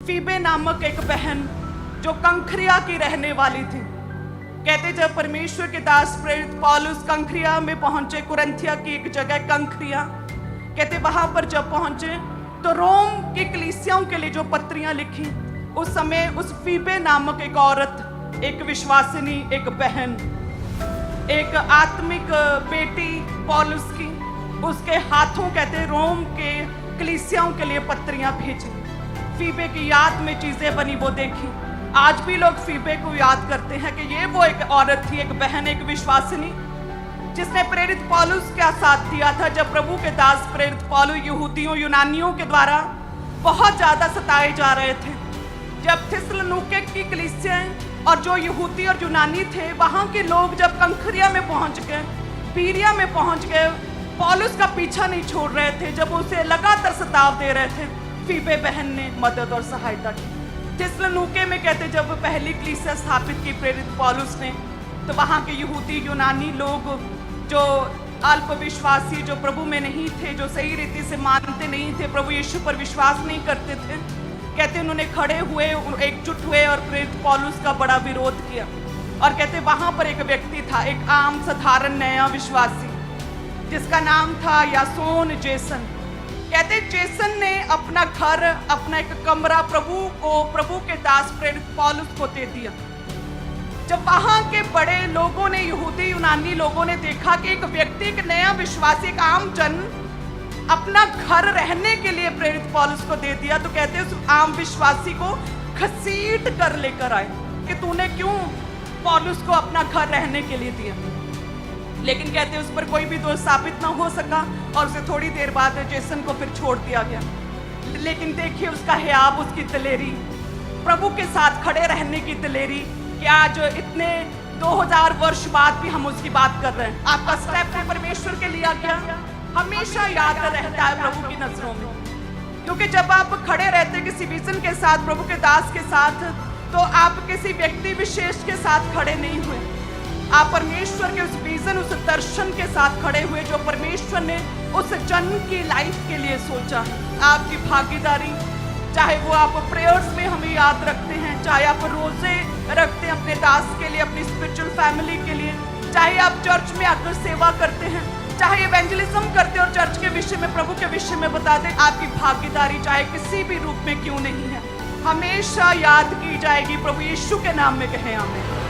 फीबे नामक एक बहन जो कंख्रिया की रहने वाली थी। कहते जब परमेश्वर के दास प्रेरित पौलुस कंख्रिया में पहुंचे, कुरिन्थिया की एक जगह कंख्रिया, कहते वहां पर जब पहुंचे तो रोम की कलीसियाओं के लिए जो पत्रियां लिखी, उस समय उस फीबे नामक एक औरत, एक विश्वासिनी, एक बहन, एक आत्मिक बेटी पौलुस की, उसके हाथों कहते रोम के कलीसियाओं के लिए पत्रियां भेजी। फीबे की याद में चीजें बनी वो देखी। आज भी लोग फीबे को याद करते हैं कि ये वो एक औरत थी, एक बहन, एक विश्वासिनी, जिसने प्रेरित पौलुस का साथ दिया था जब प्रभु के दास प्रेरित पौलुस यहूदियों यूनानियों के द्वारा बहुत ज्यादा सताए जा रहे थे। जब थिस्सलुनीके की कलीसियाएं और जो यहूदी और यूनानी थे, वहां के लोग जब कंख्रिया में पहुंच गए, पीरिया में पहुंच गए, पौलुस का पीछा नहीं छोड़ रहे थे, जब उसे लगातार सताव दे रहे थे, फीबे बहन ने मदद और सहायता की। थिस्सलुनीके में कहते जब पहली कलीसिया स्थापित की प्रेरित पौलुस ने, तो वहां के यहूदी यूनानी लोग जो अल्प विश्वासी, जो प्रभु में नहीं थे, जो सही रीति से मानते नहीं थे, प्रभु यीशु पर विश्वास नहीं करते थे, कहते उन्होंने खड़े हुए, एकजुट हुए और प्रेरित पौलुस का बड़ा विरोध किया। और कहते वहां पर एक व्यक्ति था, एक आम साधारण नया विश्वासी, जिसका नाम था यासोन जेसन। कहते जेसन ने अपना घर, अपना एक कमरा प्रभु के दास प्रेरित पौलुस को दे दिया। जब वहां के बड़े लोगों ने, यहूदी यूनानी लोगों ने देखा कि एक व्यक्ति, एक नया विश्वासी, एक आम जन अपना घर रहने के लिए प्रेरित पौलुस को दे दिया, तो कहते उस आम विश्वासी को घसीट कर लेकर आए कि तूने क्यों पौलुस को अपना घर रहने के लिए दिया। लेकिन कहते उस पर कोई भी दोष साबित ना हो सका और उसे थोड़ी देर बाद जेसन को फिर छोड़ दिया गया। लेकिन देखिए उसका हियाब, उसकी दिलेरी, प्रभु के साथ खड़े रहने की दिलेरी, कि आज इतने 2000 वर्ष बाद भी हम उसकी बात कर रहे हैं। आपका स्टेप परमेश्वर के लिया गया हमेशा याद रहता है प्रभु की नजरों में, क्योंकि जब आप खड़े रहते किसी विजन के साथ, प्रभु के दास के साथ, तो आप किसी व्यक्ति विशेष के साथ खड़े नहीं हुए, आप परमेश्वर के उस विजन, उस दर्शन के साथ खड़े हुए जो परमेश्वर ने उस जन की लाइफ के लिए सोचा है। आपकी भागीदारी, चाहे वो आप प्रेयर्स में हमें याद रखते हैं, चाहे आप रोजे रखते हैं अपने दास के लिए, अपनी स्पिरिचुअल फैमिली के लिए, चाहे आप चर्च में आकर सेवा करते हैं, चाहे इवेंजलिज्म करते और चर्च के विषय में, प्रभु के विषय में बताते, आपकी भागीदारी चाहे किसी भी रूप में क्यों नहीं है, हमेशा याद की जाएगी। प्रभु यीशु के नाम में कहें आमीन।